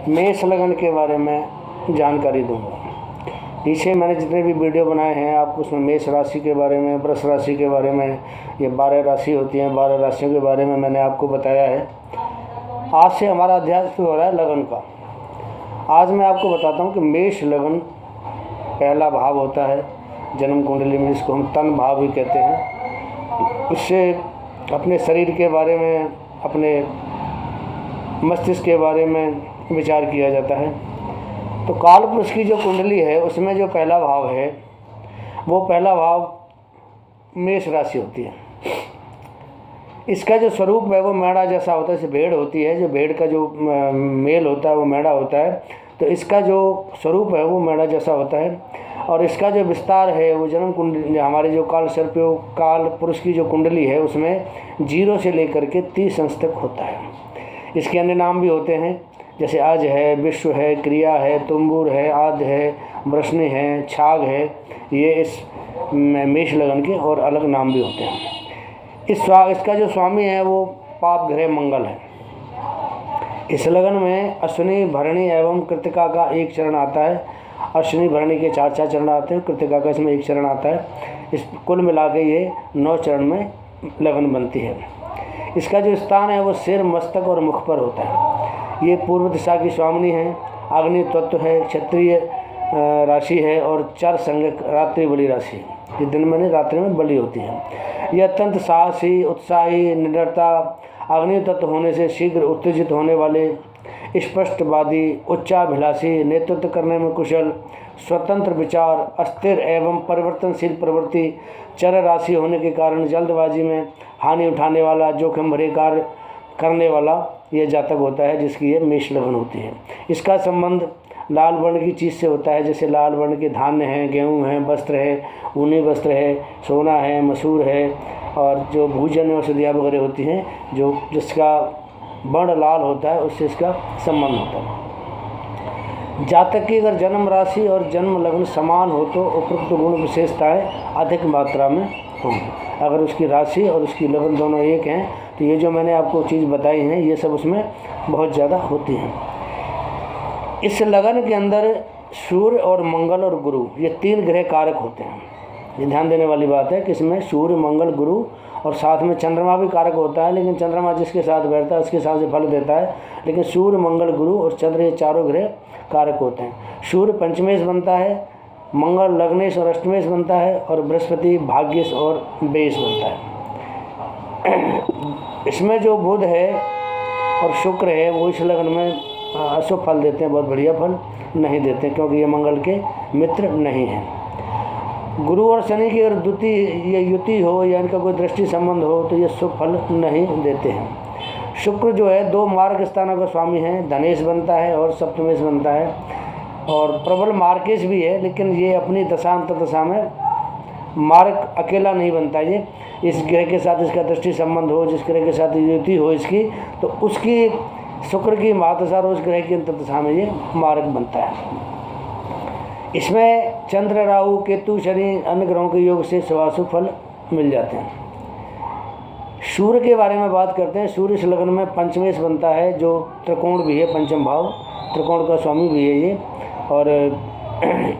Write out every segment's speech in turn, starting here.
मेष लगन के बारे में जानकारी दूंगा। पीछे मैंने जितने भी वीडियो बनाए हैं आपको उसमें मेष राशि के बारे में, वृष राशि के बारे में, ये 12 राशि होती हैं, 12 राशियों के बारे में मैंने आपको बताया है। आज से हमारा अध्याय शुरू हो रहा है लगन का। आज मैं आपको बताता हूँ कि मेष लगन पहला भाव होता है जन्म कुंडली में, जिसको हम तन भाव भी कहते हैं। उससे अपने शरीर के बारे में, अपने मस्तिष्क के बारे में विचार किया जाता है। तो काल पुरुष की जो कुंडली है उसमें जो पहला भाव है वो पहला भाव मेष राशि होती है। इसका जो स्वरूप है वो मेढ़ा जैसा होता है, जैसे भेड़ होती है, जो भेड़ का जो मेल होता है वो मेढ़ा होता है। तो इसका जो स्वरूप है वो मेढ़ा जैसा होता है और इसका जो विस्तार है वो जन्म कुंडली, हमारे जो काल सर्प काल पुरुष की जो कुंडली है उसमें 0 से लेकर के 30 अंश तक होता है। इसके अन्य नाम भी होते हैं, जैसे अज है, विश्व है, क्रिया है, तुम्बुर है, आद है, वृष्णि है, छाग है। ये इस मेष लगन के और अलग नाम भी होते हैं। इसका जो स्वामी है वो पाप ग्रह मंगल है। इस लगन में अश्विनी, भरणी एवं कृतिका का एक चरण आता है। अश्विनी भरणी के 4 चरण आते हैं, कृतिका का इसमें एक चरण आता है। इस कुल मिला के ये 9 चरण में लगन बनती है। इसका जो स्थान है वो सिर, मस्तक और मुख पर होता है। ये पूर्व दिशा की स्वामिनी है, अग्नि तत्व है, क्षत्रिय राशि है और चर संज्ञक रात्रि बलि राशि है। ये दिन में नहीं, रात्रि में बलि होती है। यह अत्यंत साहसी, उत्साही, निडरता, अग्नि तत्व होने से शीघ्र उत्तेजित होने वाले, स्पष्टवादी, उच्चाभिलाषी, नेतृत्व करने में कुशल, स्वतंत्र विचार, अस्थिर एवं परिवर्तनशील प्रवृत्ति, चर राशि होने के कारण जल्दबाजी में हानि उठाने वाला, जोखिम भरे कार्य करने वाला यह जातक होता है, जिसकी ये मेष लगन होती है। इसका संबंध लाल वर्ण की चीज़ से होता है, जैसे लाल वर्ण के धान्य हैं, गेहूँ हैं, वस्त्र है, ऊनी वस्त्र है, सोना है, मसूर है और जो भोजन औषधियाँ वगैरह होती हैं, जो जिसका वर्ण लाल होता है उससे इसका संबंध होता है। जातक की अगर जन्म राशि और जन्म लग्न समान हो तो उपरोक्त गुण विशेषताएँ अधिक मात्रा में होंगी। अगर उसकी राशि और उसकी लगन दोनों एक हैं तो ये जो मैंने आपको चीज़ बताई हैं ये सब उसमें बहुत ज़्यादा होती हैं। इस लगन के अंदर सूर्य और मंगल और गुरु, ये 3 ग्रह कारक होते हैं। ये ध्यान देने वाली बात है कि इसमें सूर्य, मंगल, गुरु और साथ में चंद्रमा भी कारक होता है, लेकिन चंद्रमा जिसके साथ बैठता है उसके हिसाब से फल देता है। लेकिन सूर्य, मंगल, गुरु और चंद्र, ये चारों ग्रह कारक होते हैं। सूर्य पंचमेश बनता है, मंगल लग्नेश और अष्टमेश बनता है और बृहस्पति भाग्येश और बेश बनता है। इसमें जो बुध है और शुक्र है वो इस लगन में अशुभ फल देते हैं, बहुत बढ़िया फल नहीं देते क्योंकि ये मंगल के मित्र नहीं हैं। गुरु और शनि की अगर ये युति हो या इनका कोई दृष्टि संबंध हो तो ये शुभ फल नहीं देते हैं। शुक्र जो है 2 मार्ग स्थानों का स्वामी है, धनेश बनता है और सप्तमेश बनता है और प्रबल मार्केश भी है, लेकिन ये अपनी दशांतर दशा में मार्ग अकेला नहीं बनता। ये इस ग्रह के साथ इसका दृष्टि संबंध हो, जिस ग्रह के साथ युति हो इसकी, तो उसकी शुक्र की महादशा और उस ग्रह की अंतर्दशा में ये मार्ग बनता है। इसमें चंद्र, राहु, केतु, शनि, अन्य ग्रहों के योग से शुभाशुभ फल मिल जाते हैं। सूर्य के बारे में बात करते हैं। सूर्य इस लगन में पंचमेश बनता है, जो त्रिकोण भी है, पंचम भाव, त्रिकोण का स्वामी भी है ये, और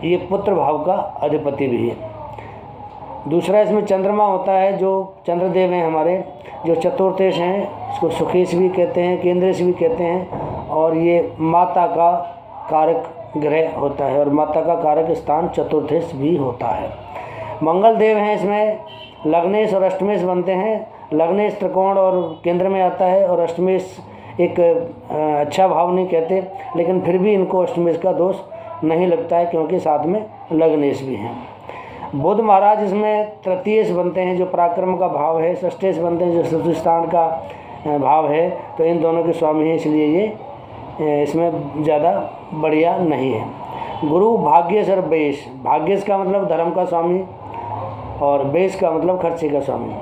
ये पुत्र भाव का अधिपति भी है। दूसरा इसमें चंद्रमा होता है, जो चंद्रदेव हैं हमारे, जो चतुर्थेश हैं, इसको सुखेश भी कहते हैं, केंद्रेश भी कहते हैं, और ये माता का कारक ग्रह होता है और माता का कारक स्थान चतुर्थेश भी होता है। मंगल देव हैं, इसमें लग्नेश और अष्टमेश बनते हैं। लग्नेश त्रिकोण और केंद्र में आता है और अष्टमेश एक अच्छा भाव नहीं कहते, लेकिन फिर भी इनको अष्टमेश का दोष नहीं लगता है क्योंकि साथ में लग्नेश भी हैं। बुध महाराज इसमें तृतीयेश बनते हैं, जो पराक्रम का भाव है। षष्ठेश बनते हैं, जो शत्रुस्थान का भाव है। तो इन दोनों के स्वामी हैं, इसलिए ये इसमें ज़्यादा बढ़िया नहीं है। गुरु भाग्येश और बेश, भाग्येश का मतलब धर्म का स्वामी और बेश का मतलब खर्चे का स्वामी।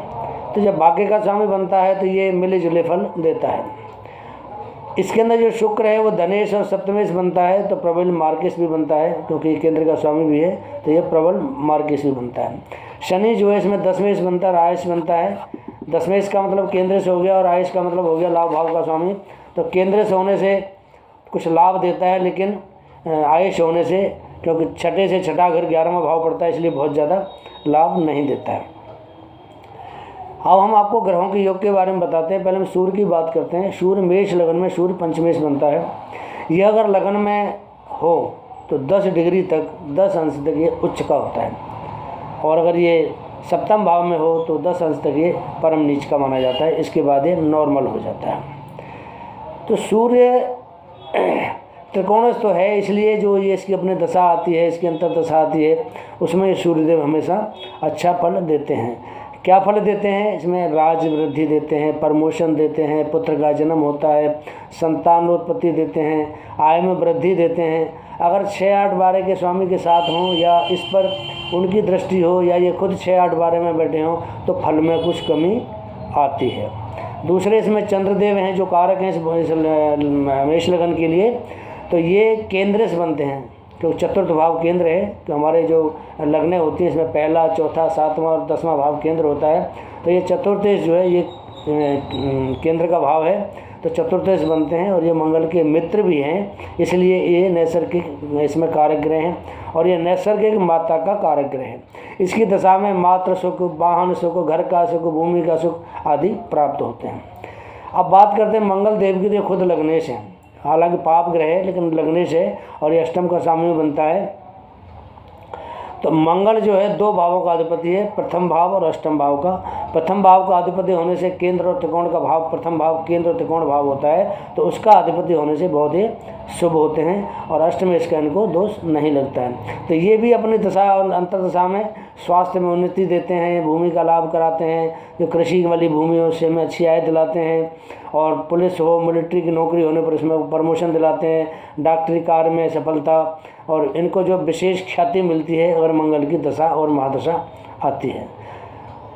तो जब भाग्य का स्वामी बनता है तो ये मिले जुले फल देता है। इसके अंदर जो शुक्र है वो धनेश और सप्तमेश बनता है, तो प्रबल मार्केश भी बनता है क्योंकि केंद्र का स्वामी भी है, तो ये प्रबल मार्केश भी बनता है। शनि जो है इसमें दशमेश बनता है, आयुष बनता है। दशमेश का मतलब केंद्र से हो गया और आयुष का मतलब हो गया लाभ भाव का स्वामी। तो केंद्र से होने से कुछ लाभ देता है, लेकिन आयुष होने से, क्योंकि छठे से छठा घर 11वां भाव पड़ता है, इसलिए बहुत ज़्यादा लाभ नहीं देता है। अब हम आपको ग्रहों के योग के बारे में बताते हैं। पहले हम सूर्य की बात करते हैं। सूर्य मेष लगन में, सूर्य पंचमेश बनता है। यह अगर लगन में हो तो 10 डिग्री तक, 10 अंश तक ये उच्च का होता है, और अगर ये सप्तम भाव में हो तो 10 अंश तक ये परम नीच का माना जाता है। इसके बाद ये नॉर्मल हो जाता है। तो सूर्य त्रिकोणस्थ तो है, इसलिए जो ये इसकी अपनी दशा आती है, इसकी अंतर दशा आती है, उसमें ये सूर्यदेव हमेशा अच्छा फल देते हैं। क्या फल देते हैं? इसमें राज वृद्धि देते हैं, प्रमोशन देते हैं, पुत्र का जन्म होता है, संतानोत्पत्ति देते हैं, आय में वृद्धि देते हैं। अगर 6, 8, 12 के स्वामी के साथ हों या इस पर उनकी दृष्टि हो या ये खुद 6, 8, 12 में बैठे हों तो फल में कुछ कमी आती है। दूसरे इसमें चंद्रदेव हैं जो कारक हैं इस मेष लगन के लिए, तो ये केंद्र से बनते हैं, क्योंकि चतुर्थ भाव केंद्र है। तो हमारे जो लगने होती हैं इसमें पहला, चौथा, 7वां और 10वां भाव केंद्र होता है। तो ये चतुर्थेश जो है ये केंद्र का भाव है, तो चतुर्थेश बनते हैं, और ये मंगल के मित्र भी हैं, इसलिए ये नैसर्गिक इसमें कारक ग्रह हैं, और ये नैसर्गिक माता का कारक ग्रह है। इसकी दशा में मातृ सुख, वाहन सुख, घर का सुख, भूमि का सुख आदि प्राप्त होते हैं। अब बात करते हैं मंगल देव की। तो खुद लग्नेश हैं, हालांकि पाप ग्रह है लेकिन लग्नेश है, और ये अष्टम का स्वामी बनता है। तो मंगल जो है 2 भावों का अधिपति है, प्रथम भाव और अष्टम भाव का। प्रथम भाव का अधिपति होने से केंद्र और त्रिकोण का भाव, प्रथम भाव केंद्र और त्रिकोण भाव होता है, तो उसका अधिपति होने से बहुत ही शुभ होते हैं, और अष्टम इसका इनको दोष नहीं लगता है। तो ये भी अपनी दशा और अंतर दशा में स्वास्थ्य में उन्नति देते हैं, भूमि का लाभ कराते हैं, जो कृषि वाली भूमि हो उससे में अच्छी आय दिलाते हैं, और पुलिस हो, मिलिट्री की नौकरी होने पर उसमें प्रमोशन दिलाते हैं, डॉक्टरी कार्य में सफलता, और इनको जो विशेष ख्याति मिलती है अगर मंगल की दशा और महादशा आती है।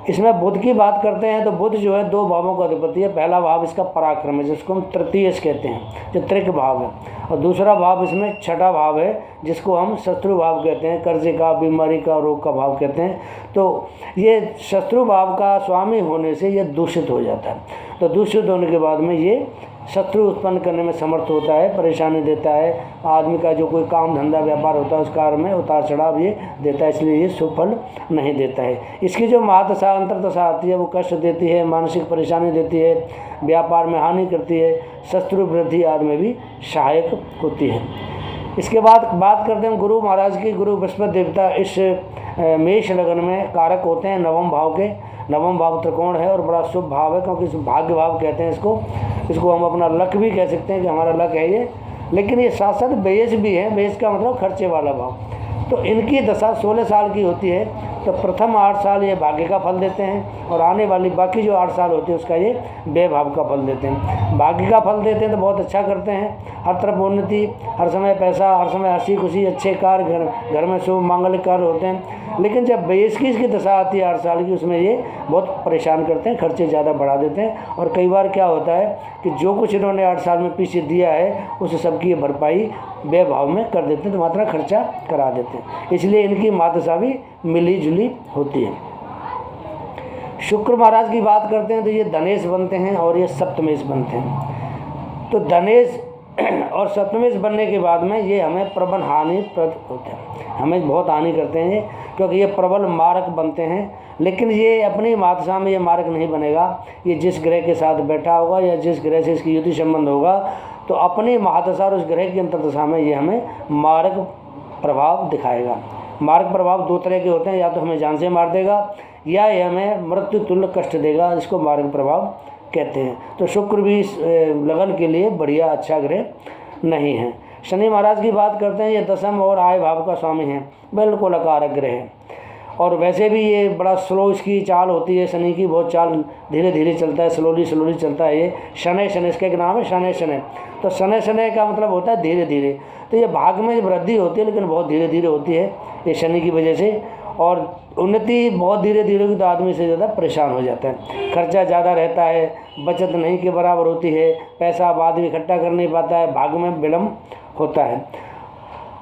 इसमें बुध की बात करते हैं तो बुध जो है 2 भावों का अधिपति है। पहला भाव इसका पराक्रम है, जिसको हम तृतीयश कहते हैं, जो त्रिक भाव है, और दूसरा भाव इसमें छठा भाव है, जिसको हम शत्रु भाव कहते हैं, कर्जे का, बीमारी का, रोग का भाव कहते हैं। तो ये शत्रु भाव का स्वामी होने से ये दूषित हो जाता है। तो दूषित होने के बाद में ये शत्रु उत्पन्न करने में समर्थ होता है, परेशानी देता है। आदमी का जो कोई काम धंधा व्यापार होता है उस कार्य में उतार चढ़ाव ये देता है, इसलिए ये सुफल नहीं देता है। इसकी जो महादशा अंतरदशा आती है वो कष्ट देती है, मानसिक परेशानी देती है, व्यापार में हानि करती है, शत्रु वृद्धि आदि में भी सहायक होती है। इसके बाद बात करते हैं गुरु महाराज की। गुरु बृहस्पति देवता इस मेष लगन में कारक होते हैं 9वें भाव के। 9वां भाव त्रिकोण है और बड़ा शुभ भाव है, क्योंकि इस भाग्य भाव कहते हैं इसको हम अपना लक भी कह सकते हैं कि हमारा लक है ये। लेकिन ये साथ साथ बेयस भी है, बेयस का मतलब खर्चे वाला भाव। तो इनकी दशा 16 साल की होती है, तो प्रथम 8 साल ये भाग्य का फल देते हैं, और आने वाली बाकी जो 8 साल होते हैं उसका ये व्यय भाव का फल देते हैं। भाग्य का फल देते हैं तो बहुत अच्छा करते हैं, हर तरफ उन्नति, हर समय पैसा, हर समय हंसी खुशी, अच्छे कार्य, घर में शुभ मांगलिक कार्य होते हैं। लेकिन जब 22 की दशा आती है 8 साल की, उसमें ये बहुत परेशान करते हैं, खर्चे ज़्यादा बढ़ा देते हैं, और कई बार क्या होता है कि जो कुछ इन्होंने 8 साल में पीछे दिया है उस सबकी भरपाई व्यय भाव में कर देते हैं, तो मात्रा खर्चा करा देते हैं। इसलिए इनकी महादशा भी मिली जुली होती है। शुक्र महाराज की बात करते हैं तो ये धनेश बनते हैं और ये सप्तमेश बनते हैं। तो धनेश और सप्तमेश बनने के बाद में ये हमें प्रबल हानिप्रद होते हैं, हमें बहुत हानि करते हैं ये, क्योंकि ये प्रबल मारक बनते हैं। लेकिन ये अपनी महादशा में ये मारक नहीं बनेगा, ये जिस ग्रह के साथ बैठा होगा या जिस ग्रह से इसकी युति संबंध होगा, तो अपनी महादशा और उस ग्रह की अंतर्दशा में ये हमें मारक प्रभाव दिखाएगा। मारक प्रभाव 2 तरह के होते हैं, या तो हमें जान से मार देगा या ये हमें मृत्यु तुल्य कष्ट देगा, इसको मारक प्रभाव कहते हैं। तो शुक्र भी लगन के लिए बढ़िया अच्छा ग्रह नहीं है। शनि महाराज की बात करते हैं, ये दशम और आय भाव का स्वामी हैं, बिल्कुल अकारक ग्रह है, और वैसे भी ये बड़ा स्लो इसकी चाल होती है। शनि की बहुत चाल धीरे धीरे चलता है, स्लोली चलता है ये। शनै इसका एक नाम है, शनै। तो शनै का मतलब होता है धीरे धीरे। तो ये भाग में वृद्धि होती है लेकिन बहुत धीरे धीरे होती है ये शनि की वजह से, और उन्नति बहुत धीरे धीरे होगी तो आदमी से ज़्यादा परेशान हो जाता है। खर्चा ज़्यादा रहता है, बचत नहीं के बराबर होती है, पैसा अब आदमी इकट्ठा कर नहीं पाता है, भाग में विलम्ब होता है।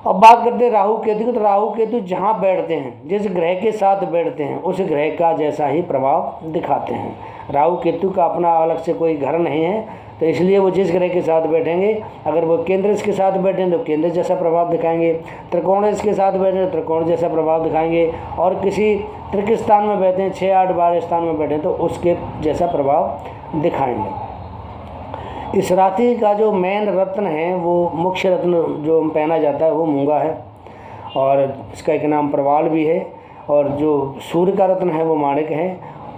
अब बात करते हैं राहु केतु की। तो राहु केतु जहाँ बैठते हैं, जिस ग्रह के साथ बैठते हैं, उस ग्रह का जैसा ही प्रभाव दिखाते हैं। राहु केतु का अपना अलग से कोई घर नहीं है, तो इसलिए वो जिस ग्रह के साथ बैठेंगे, अगर वो केंद्र इसके साथ बैठें तो केंद्र जैसा प्रभाव दिखाएंगे, त्रिकोण इसके साथ बैठे तो त्रिकोण जैसा प्रभाव दिखाएंगे, और किसी तृतीय स्थान में बैठे हैं, 6, 8, 12 स्थान में बैठे तो उसके जैसा प्रभाव दिखाएंगे। इस राशि का जो मेन रत्न है, वो मुख्य रत्न जो पहना जाता है वो मूंगा है, और इसका एक नाम प्रवाल भी है। और जो सूर्य का रत्न है वो माणिक है,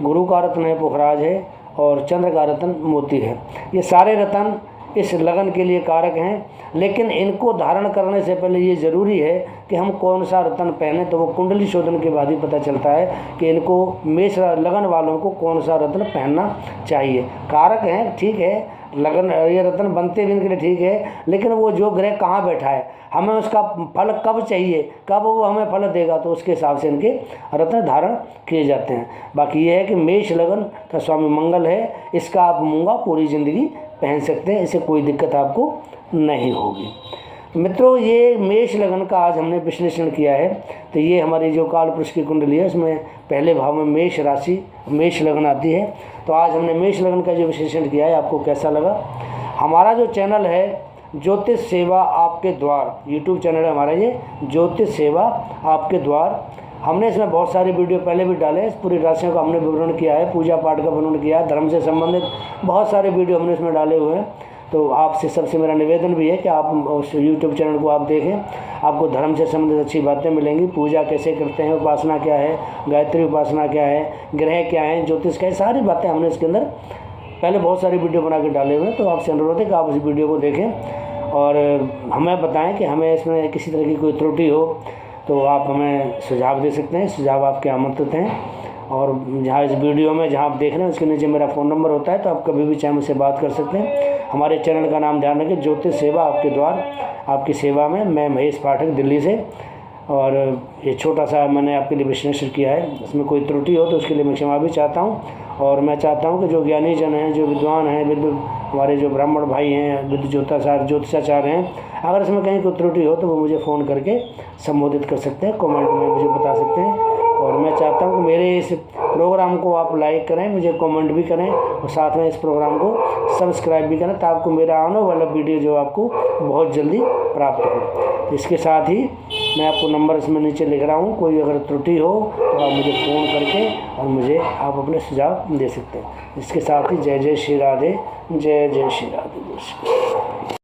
गुरु का रत्न है पुखराज है, और चंद्र का रत्न मोती है। ये सारे रत्न इस लगन के लिए कारक हैं, लेकिन इनको धारण करने से पहले ये ज़रूरी है कि हम कौन सा रत्न पहने। तो वो कुंडली शोधन के बाद ही पता चलता है कि इनको मेष लगन वालों को कौन सा रत्न पहनना चाहिए। कारक हैं, ठीक है, लगन ये रत्न बनते भी इनके लिए ठीक है, लेकिन वो जो ग्रह कहाँ बैठा है, हमें उसका फल कब चाहिए, कब वो हमें फल देगा, तो उसके हिसाब से इनके रत्न धारण किए जाते हैं। बाकी ये है कि मेष लगन का स्वामी मंगल है, इसका आप मूंगा पूरी ज़िंदगी पहन सकते हैं, इससे कोई दिक्कत आपको नहीं होगी। मित्रों, ये मेष लगन का आज हमने विश्लेषण किया है। तो ये हमारी जो काल पुरुष की कुंडली है, उसमें पहले भाव में मेष राशि, मेष लगन आती है। तो आज हमने मेष लगन का जो विश्लेषण किया है, आपको कैसा लगा? हमारा जो चैनल है ज्योतिष सेवा आपके द्वार, यूट्यूब चैनल है हमारा, ये ज्योतिष सेवा आपके द्वार। हमने इसमें बहुत सारे वीडियो पहले भी डाले, इस पूरी राशियों का हमने विवरण किया है, पूजा पाठ का वर्णन किया है, धर्म से संबंधित बहुत सारे वीडियो हमने इसमें डाले हुए हैं। तो आपसे सबसे मेरा निवेदन भी है कि आप उस यूट्यूब चैनल को आप देखें, आपको धर्म से संबंधित अच्छी बातें मिलेंगी। पूजा कैसे करते हैं, उपासना क्या है, गायत्री उपासना क्या है, ग्रह क्या है, ज्योतिष क्या है, सारी बातें हमने इसके अंदर पहले बहुत सारी वीडियो बना के डाले हुए हैं। तो आपसे अनुरोध है कि आप उस वीडियो को देखें और हमें बताएं कि हमें इसमें किसी तरह की कोई त्रुटि हो तो आप हमें सुझाव दे सकते हैं। सुझाव आपके आमंत्रित हैं। और जहाँ इस वीडियो में जहाँ आप देख रहे हैं उसके नीचे मेरा फ़ोन नंबर होता है, तो आप कभी भी चाहे मुझसे बात कर सकते हैं। हमारे चैनल का नाम ध्यान रखें, ज्योतिष सेवा आपके द्वार, आपकी सेवा में। मैं महेश पाठक, दिल्ली से। और ये छोटा सा मैंने आपके लिए विश्लेषण किया है, इसमें कोई त्रुटि हो तो उसके लिए मैं क्षमा भी चाहता हूँ। और मैं चाहता हूँ कि जो ज्ञानी जन हैं, जो विद्वान हैं, हमारे जो ब्राह्मण भाई हैं, विद्य ज्योतिषाचार्य हैं, अगर इसमें कहीं कोई त्रुटि हो तो वो मुझे फ़ोन करके संबोधित कर सकते हैं, कमेंट में मुझे बता सकते हैं। और मैं चाहता हूँ कि मेरे इस प्रोग्राम को आप लाइक करें, मुझे कमेंट भी करें, और साथ में इस प्रोग्राम को सब्सक्राइब भी करें, ताकि आपको मेरा आने वाला वीडियो जो आपको बहुत जल्दी प्राप्त हो। इसके साथ ही मैं आपको नंबर इसमें नीचे लिख रहा हूँ, कोई अगर त्रुटि हो तो आप मुझे फ़ोन करके और मुझे आप अपने सुझाव दे सकते हैं। इसके साथ ही जय जय श्री राधे, जय जय श्री राधे।